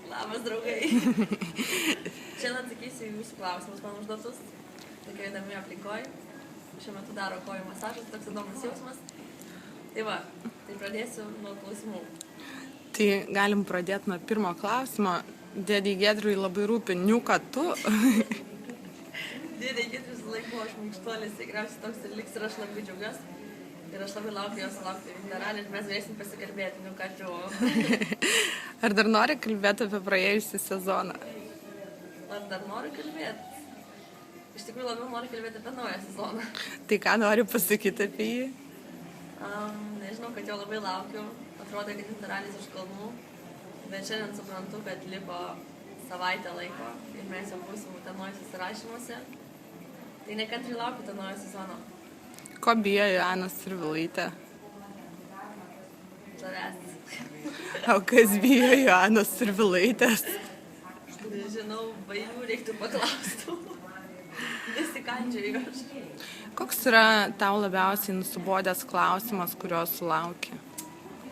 Labas, draugai. Šiandien atsakysiu į jūsų klausimus, man užduotus. Tokia įdomi aplinkoj. Šiuo metu daro kojų masažas, toks įdomus jausmas. Tai va, tai pradėsiu nuo klausimų. Tai galim pradėti nuo pirmo klausimo. Dėdei Giedriui labai rūpi niuka tu. Dėdei Giedrius laiko aš minkštuolis, tikriausiai toks ir liks ir aš labai džiaugiuos. Ir aš labai laukiu jos laukti Vinteralį ir mes galėsim pasikalbėti, niuka tu. Ar dar nori kalbėti apie praėjusią sezoną? Ar dar noriu kalbėti? Iš tikrųjų labiau noriu kalbėti apie naują sezoną. Tai ką nori pasakyti apie jį? Nežinau, kad jo labai laukiu. Atrodo, kad Vinteralys už kalnų. Bet šiandien suprantu, kad liko savaitę laiko ir mes jau būsim Utenoj susirašymuose. Tai nekantriai laukiu tą naują sezoną. Ko bijo Joana Survilaitė? Tavęs. O kas bijo Joana Survilaitės? Nežinau, bailių reiktų paklausti. Nesikandžioju aš. Koks yra tau labiausiai nusibodęs klausimas, kurio sulauki?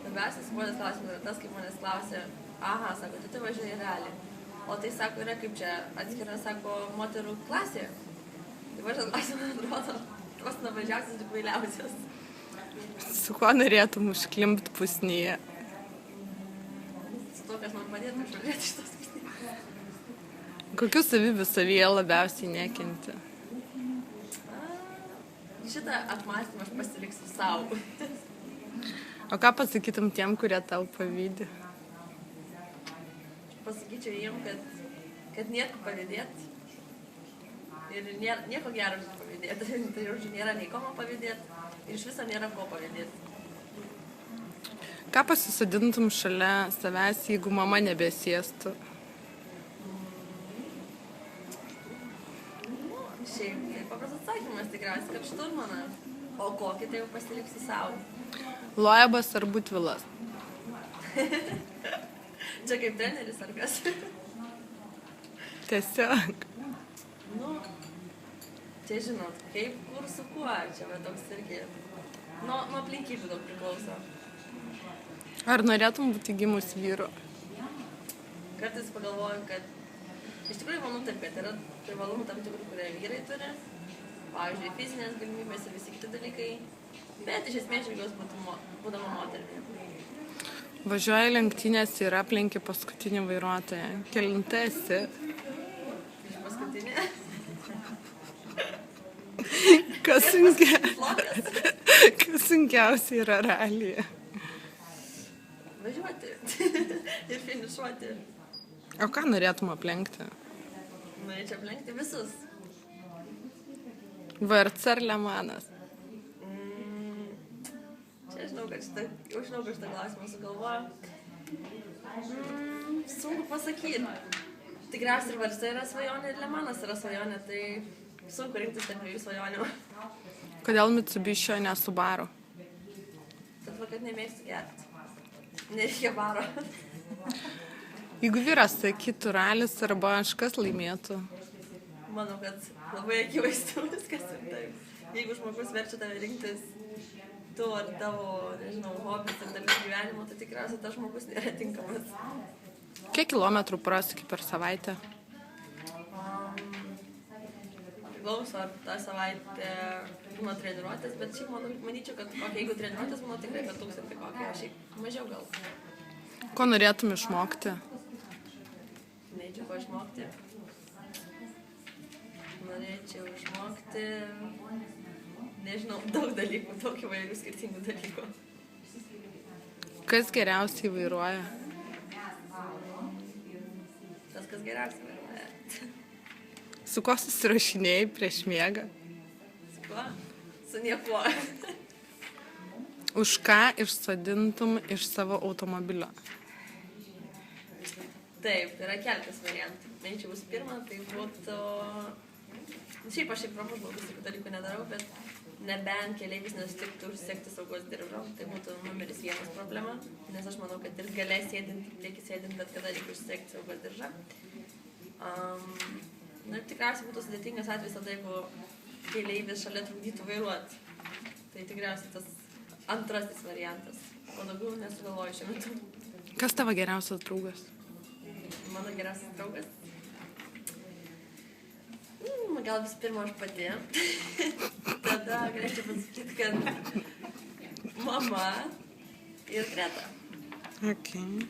Labiausiai nusibodęs klausimas yra tas, kaip manęs klausė, aha, sako, tu važiuoji į realį. O tai, sako, yra kaip čia atskira, sako, moterų klasė. Tai važiuojas klausimas, atrodo, tos nuvažiausias ir kvailiausias. Su kuo norėtum užklimpt pusnyje? Su to, kas man padėtų išvažiuoti šitos pusnyje. Kokių savybių savyje labiausiai nekenti? Šitą apmąstymą aš pasiliksiu savo. O ką pasakytum tiem, kurie tau pavydi? Pasakyčiau jiem, kad nieko pavydėt. Ir nieko gero pavydėt. Tai žodžiu, nėra nei ko man pavydėt. Ir iš viso nėra ko pavydėt. Ką pasisadintum šalia savęs, jeigu mama nebesėstų? Šiaip, tai paprastas atsakymas tikriausiai, kad šturmaną. O kokį tai jau pasiliksiu savo. Loebas ar Butvilas? Čia kaip treneris ar kas? Tiesiog. Nu, čia žinot, kaip, kur, su kuo. Čia va toks irgi. Nuo aplinkybių daug priklauso. Ar norėtum būti gimus vyru? Kartais pagalvoju, kad iš tikrųjų manau taip, kad yra privalumų tam tikrų, kurie vyrai turi. Pavyzdžiui, fizinės galimybės ir visi kiti dalykai. Bet iš esmės džiaugiuosi būdama moterimi. Važiuoji lenktynės ir aplenki paskutinį vairuotoją. Kelinta esi? Iš paskutinė? Kas sunkiausia yra ralyje? Važiuoti ir finišuoti. O ką norėtum aplenkti? Norėčiau aplenkti visus. VRC ar Lemanas? Čia žinau, kad šitą klausimą sugalvoju. Sunku pasakyti. Tikriausiai ir VRC yra svajonė ir Lemanas yra svajonė, tai sunku rinktis tarp dviejų svajonių. Kodėl Mitsubishi, ne Subaru? Tad va, kad nemėgstu gerti. Nereikia baro. Jeigu vyras sakytų ralis arba kažkas laimėtų? Manau, kad labai akivaizdu viskas ir taip. Jeigu žmogus verčia tave rinktis tu ar tavo, nežinau, hobis ir dalis gyvenimo, tai tikriausiai tas žmogus nėra tinkamas. Kiek kilometrų prasuki per savaitę? Priklauso, ar tą savaitę būna treniruotės, bet šiaip manyčiau, kad jeigu treniruotės būna tikrai per 1000 kokią, o šiaip mažiau gal. Ko norėtum išmokti? Norėčiau ko išmokti. Norėčiau išmokti, nežinau, daug dalykų, daug įvairių skirtingų dalykų. Kas geriausiai vairuoja? Tas, kas geriausiai vairuoja. Su kuo susirašinėjai prieš miegą? Su kuo? Su niekuo. Už ką išsodintum iš savo automobilio? Taip, yra keletas variantų. Manyčiau, bus pirma, tai būtų... Šiaip aš pramuš žmogus tokių dalykų nedarau, bet nebent keleivis nesutiktų užsiekti saugos diržo, tai būtų numeris 1 problema, nes aš manau, kad ir gale sėdint, tiek įsėdint, bet kada reikia užsiekti saugos diržą. Ir tikriausiai būtų sudėtingas atvejs tada, jeigu keleivis šalia trukdytų vairuoti. Tai tikriausiai tas antrasis variantas, o daugiau nesugalvoju šiuo metu. Kas tavo geriausias draugas? mano geriausias draugas. Gal vis pirma aš pati. Tada galėčiau pasakyti, kad mama ir Greta. Okay.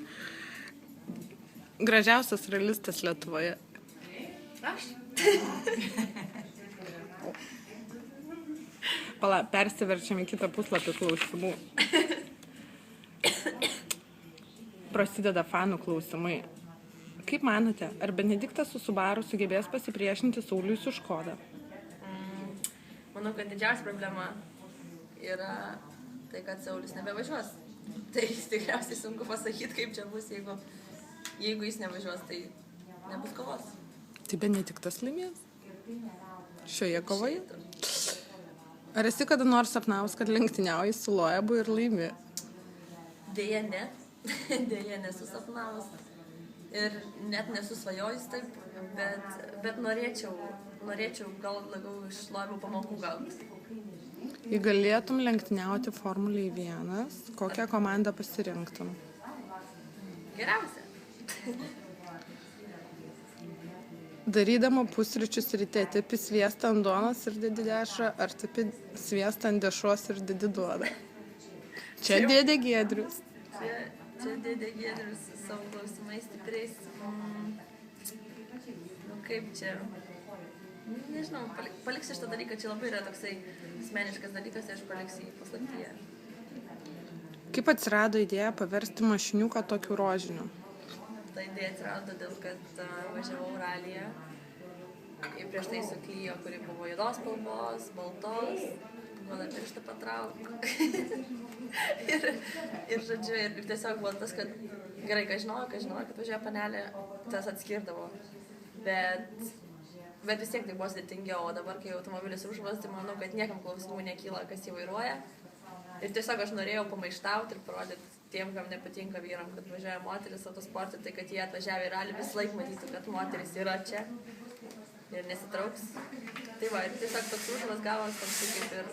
Gražiausias realistas Lietuvoje. Aš? Pala, persiverčiam į kitą puslapį klausimų. Prasideda fanų klausimai. Kaip manote, ar Benediktas su Subaru sugebės pasipriešinti Sauliui su Škoda? Manau, kad didžiausia problema yra tai, kad Saulius nebevažiuos. Tai tikriausiai sunku pasakyti, kaip čia bus, jeigu jis nevažiuos, tai nebus kovos. Tai Benediktas laimės šioje kovoje? Ar esi kada nors sapnavus, kad lenktyniauji su Loebu ir laimi? Deja ne. Deja nesu sapnavus. Ir net nesu svajojus taip, bet norėčiau gal labiau iš Loebu pamokų gauti. Jei galėtum lenktyniauti Formulėje 1, kokią komandą pasirinktum? Geriausia. Darydama pusryčius ryte tepi sviestą ant duonos ir dedi dešrą, ar tepi sviestą ant dešros ir dedi duoną? Čia dėdė Giedrius. Čia dėdė Giedrius savo klausimais stipriais. Kaip čia? Nežinau, paliksiu šitą dalyką, čia labai yra toksai asmeniškas dalykas, aš paliksiu jį paslaptyje. Kaip atsirado idėja paversti mašiniuką tokiu rožiniu? Ta idėja atsirado todėl, kad važiavau ralyje ir prieš tai su Clio, kuri buvo juodos spalvos, baltos, duoda pirštą patrauk. ir žodžiu, ir tiesiog buvo tas, kad gerai, kad žinojau, kad važiuoja panelė, tas atskirdavo. Bet vis tiek tai buvo sudėtingiau, o dabar, kai automobilis užvas, tai manau, kad niekam klausimų nekyla, kas jį vairuoja. Ir tiesiog aš norėjau pamaištauti ir parodyti tiem, kam nepatinka vyram, kad važiuoja moteris autosportui, tai kad jie atvažiavę į ralį vis laik matytų, kad moteris yra čia ir nesitrauks. Tai va, ir tiesiog toks užvas gavos, toks kaip ir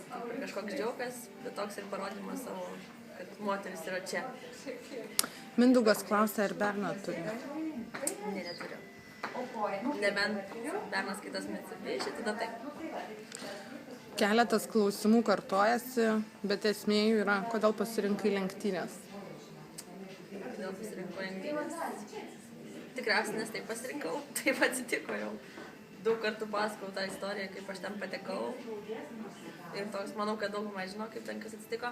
kažkoks džiaugas, bet toks ir parodymas savo, kad moteris yra čia. Mindaugas klausia, ar Berną turi? Ne, neturiu. Nebent Bernas kitas Mitsubishi, tada taip. Keletas klausimų kartojasi, bet esmė jų yra, kodėl pasirinkai lenktynės? Kodėl pasirinkau lenktynės? Tikriausiai, nes taip pasirinkau, taip atsitiko jau. Daug kartų pasakau tą istoriją, kaip aš ten patekau. Ir toks, manau, kad daugumai žino, kaip ten kas atsitiko,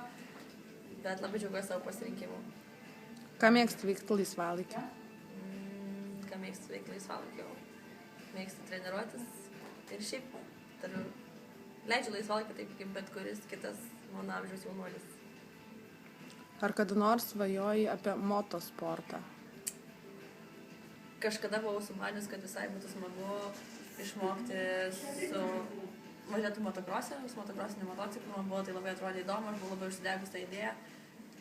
bet labai džiaugiuosi savo pasirinkimu. Ką mėgsti veikti laisvalaikiu? Ką mėgstu veikti laisvalaikiu? Mėgstu treniruotis ir šiaip leidžiu laisvalaikį taip kaip bet kuris kitas mano amžiaus jaunuolis. Ar kada nors svajoji apie motosportą? Kažkada buvau sumanęs, kad visai būtų smagu išmokti važiuoti motokrose, su motokrosinį motociklų, man buvo tai labai atrodė įdomu, aš buvau labai užsidegus tą idėją,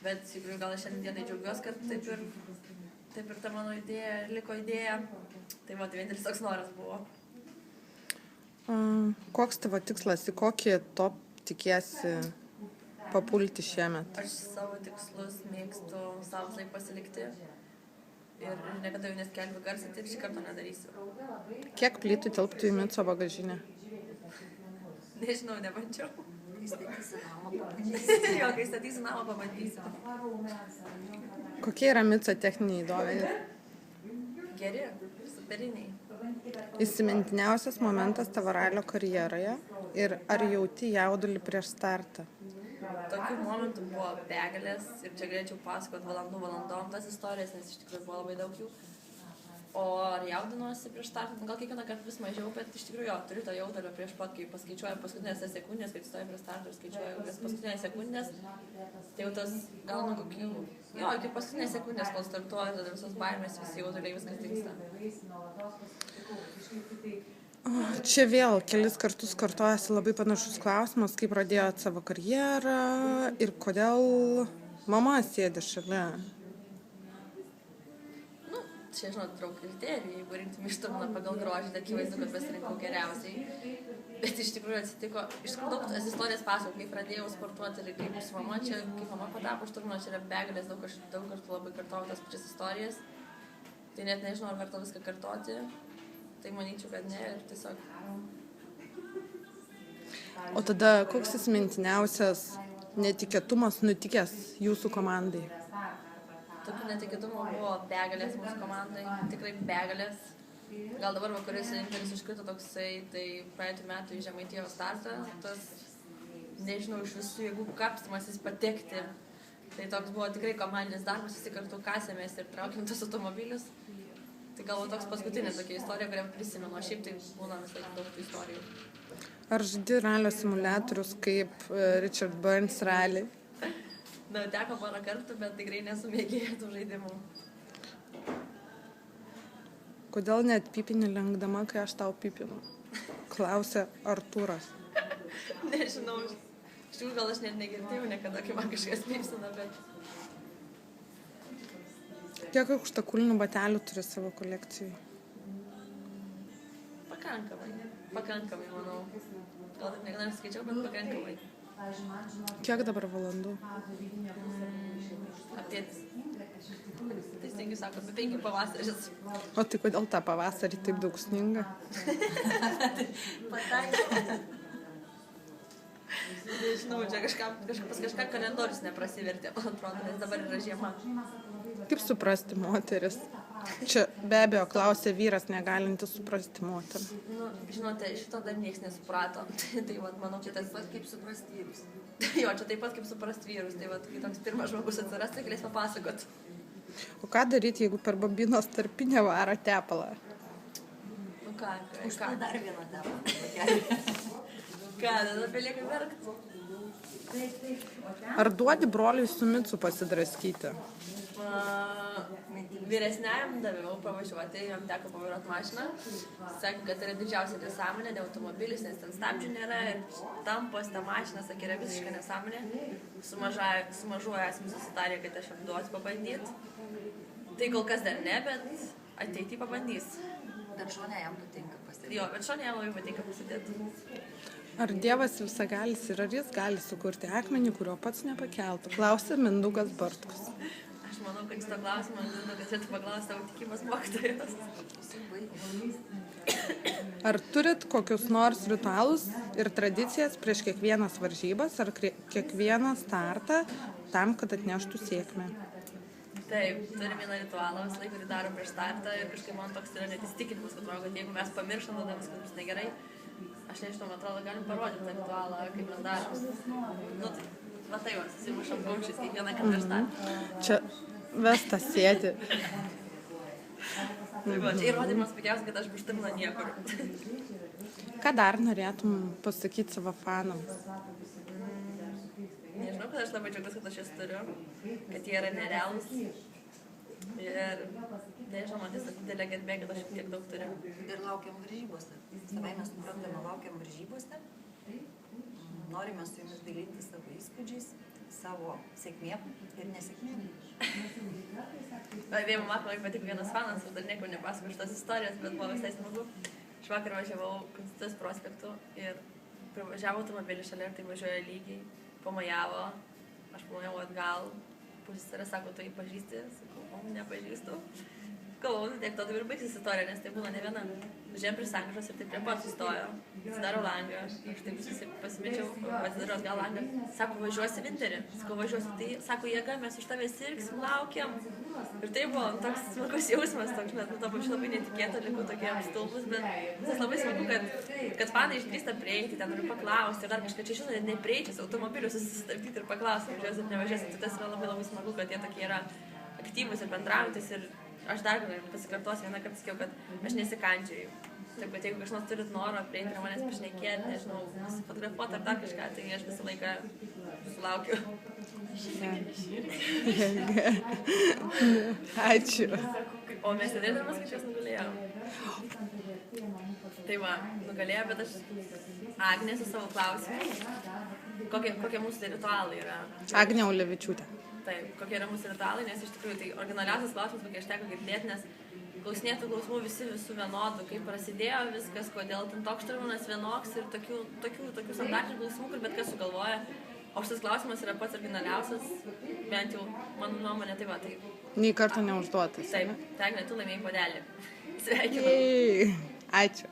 bet tikrųjų gal aš šiandien džiaugiuosi, kad taip ir ta mano idėja liko idėja, tai va, tai vienintelis toks noras buvo. Koks tavo tikslas, į kokį top tikiesi papulti šiemet? Aš savo tikslus mėgstu savo laik pasilikti ir niekada jau neskelbiu garsiai, tai šį kartą nedarysiu. Kiek plytų tilptų į Mico bagažinę? Nežinau, nebandžiau. Kai statysiu namą, pabandysiu. Kokie yra Mico techniniai duomenys? Geri, superiniai. Įsimintiniausias momentas tavo ralio karjeroje ir ar jauti jaudulį prieš startą? Tokių momentų buvo begalės ir čia galėčiau pasakoti valandom tas istorijas, nes iš tikrųjų buvo labai daug jų. O ar jaudinuosi prieš startą? Gal kiekvieną kartą vis mažiau, bet iš tikrųjų turiu to jaudulio prieš pat, kai paskaičiuoju paskutinės sekundės, kai stoju prie starto ir skaičiuoju paskutinės sekundės. Tai jau tas gal nuo kokių, iki paskutinės sekundės, kol startuoju, tada visos baimės, visi jauduliai, viskas dingsta. Čia vėl kelis kartus kartojasi labai panašus klausimas, kaip pradėjot savo karjerą ir kodėl mama sėdi šalia. Čia, žinot, daug kriterijų, jeigu rinktum išturmą pagal grožį, tai akivaizdu, kad pasirinkau geriausiai. Bet iš tikrųjų atsitiko, daug tas istorijas pasakau, kai pradėjau sportuoti ir kaip su mama, čia, kaip mama patapo šturmą, čia yra begalės, daug kartų labai kartojau tas pačias istorijas. Tai net nežinau, ar verta viską kartoti. Tai manyčiau, kad ne ir tiesiog. O tada koks įsimintiniausias netikėtumas nutikęs jūsų komandai? Tokių netikėtumų buvo begalės mūsų komandai, tikrai begalės. Gal dabar kuris vienintelis iškrito toksai, tai praeitų metų į Žemaitijos startą, tas, nežinau, iš visų jėgų kapstymasis patekti. Tai toks buvo tikrai komandinis darbas, visi kartu kasėmės ir traukėm tos automobilius. Tai galvo toks paskutinė tokia istorija, kurią prisimenu, o šiaip tai būna visai daug tų istorijų. Ar žaidi ralio simuliatorius kaip Richard Burns rally? Na, teko porą kartų, bet tikrai nesu mėgėję tų žaidimų. Kodėl net pipinį lenkdama, kai aš tau pipinu? Klausė Artūras. Nežinau, iš tikrųjų gal aš net negirdėjau niekada, kai man kažkas pipsina, bet... Kiek aukštakulnių batelių turi savo kolekcijai? Pakankamai, manau. Gal taip niekada neskaičiau, bet pakankamai. Kiek dabar valandų? Apie... Teisingai sako, apie 5 pavasaris. O tai kodėl tą pavasarį taip daug sninga? Pataikau. Nežinau, čia pas kažką kalendorius neprasivertė, man atrodo, nes dabar yra žiema. Kaip suprasti moteris? Čia be abejo klausė vyras, negalintis suprasti moterį. Nu, žinote, šito dar nieks nesuprato. Tai vat, manau, čia tas pat kaip suprasti vyrus. Jo, čia taip pat kaip suprasti vyrus. Tai vat, kai toks pirmas žmogus atsiras, tai galės papasakot. O ką daryti, jeigu per bobinos tarpinę varo tepalą? Nu ką? Užpil dar vieną tepalą. Ką, tada belieka verkt? Ar duodi broliui su micu pasidraskyti? Vyresniajam daviau pavažiuoti, jam teko pavairuoti mašiną. Sakė, kad yra didžiausia nesąmonė, ne automobilis, nes ten stabdžių nėra ir tampos ta mašina, sakė, yra visiškai nesąmonė. Su mažuoju esame susitarę, kad aš apduosiu pabandyti. Tai kol kas dar ne, bet ateity pabandys. Bet šonė jam patinka pasidėti. Jo, bet šonė jam labai patinka pasidėti. Ar Dievas visagalis ir ar jis gali sukurti akmenį, kurio pats nepakeltų? Klausė Mindaugas Bartkus. Aš manau, kad šito klausimą Mindaugas turėtų paklausti savo tikybos mokytojos. Ar turit kokius nors ritualus ir tradicijas prieš kiekvienas varžybas ar kiekvieną startą tam, kad atneštų sėkmę? Taip, turim vieną ritualą, visą laiką, kurį darom prieš startą ir kažkaip man toks yra net įsitikinimas, kad jeigu mes pamirštam, tada viskas bus negerai. Aš nežinau, man atrodo, galim parodyti tą ritualą, kaip mes darom. Nu, tai, va tai va, susimušam gaučiais kiekvieną kartą prieš startą. Čia Vesta sėdi. Tai va, čia įrodymas pigiausiai, kad aš buštamina niekur. Ką dar norėtum pasakyti savo fanams? Nežinau, kad aš labai džiaugiuosi, kad aš jas turiu, kad jie yra nerealūs. Ir nežinau, man tiesiog didelė garbė, kad aš tiek daug turiu. Ir laukiam varžybose. Savai mes suprantame, laukiam varžybose. Norime su jumis dalinti savo įspūdžiais, savo sėkmėm ir nesėkmėm. Vien man labai patiko vienas fanas, aš dar nieko nepasakau šitos istorijos, bet buvo visai smagu. Aš vakar važiavau Konstitucijos prospektu ir privažiavo automobilį šalia ir tai važiuoja lygiai, pamojavo, aš pamojau atgal. Pusės sako, tu jį pažįsti? Sakau, nepažįstu. Galvau, tiek to ir baigsis istorija, nes tai būna ne viena. Žem prie sankryžos ir taip prie pat sustojo. Atsidaro langą, aš taip pasimečiau, atsidaro atgal langą. Sako, važiuosi Vinterį. Sakau, važiuosi. Tai sako, jėga, mes už tave sirgsim, laukiam. Ir tai buvo toks smagus jausmas, toks, net to pačiu labai netikėta, likau tokie apstulbus, bet tas labai smagu, kad fanai išdrįsta prieiti, ten noriu paklausti, ir dar kažką čia žinot, neprieiti su automobiliu, susistabdyti ir paklausti, važiuosi ir nevažiuosi. Tai tas yra labai labai smagu, kad jie tokie yra aktyvūs ir bendraujantis. Ir aš dar pasikartosiu vieną kartą sakiau, kad aš nesikandžioju. Taip, kad jeigu kažkas turit norą prieiti prie manęs pašnekėti, nežinau, nusifotografuoti ar dar kažką, tai aš visą laiką sulaukiu. Ačiū. O mes sėdėdamas kažkas nugalėjo. Tai va, nugalėjo, bet aš Agnė su savo klausimu, kokie mūsų ritualai yra. Agnė Ulevičiūtė. Taip, kokie yra mūsų ritualai, nes iš tikrųjų tai originaliausias klausimas, kokį aš teko girdėti, nes klausinėtų klausimų visų vienodų, kaip prasidėjo viskas, kodėl ten toks šturmanas vienoks ir tokių standartinių klausimų, kur bet kas sugalvoja. O šitas klausimas yra pats originaliausias, bent jau mano nuomonė, tai va, tai Nei karto neužduotas. taip, tai Agne, tu laimėjai puodelį. Sveikinu. Jej. Ačiū.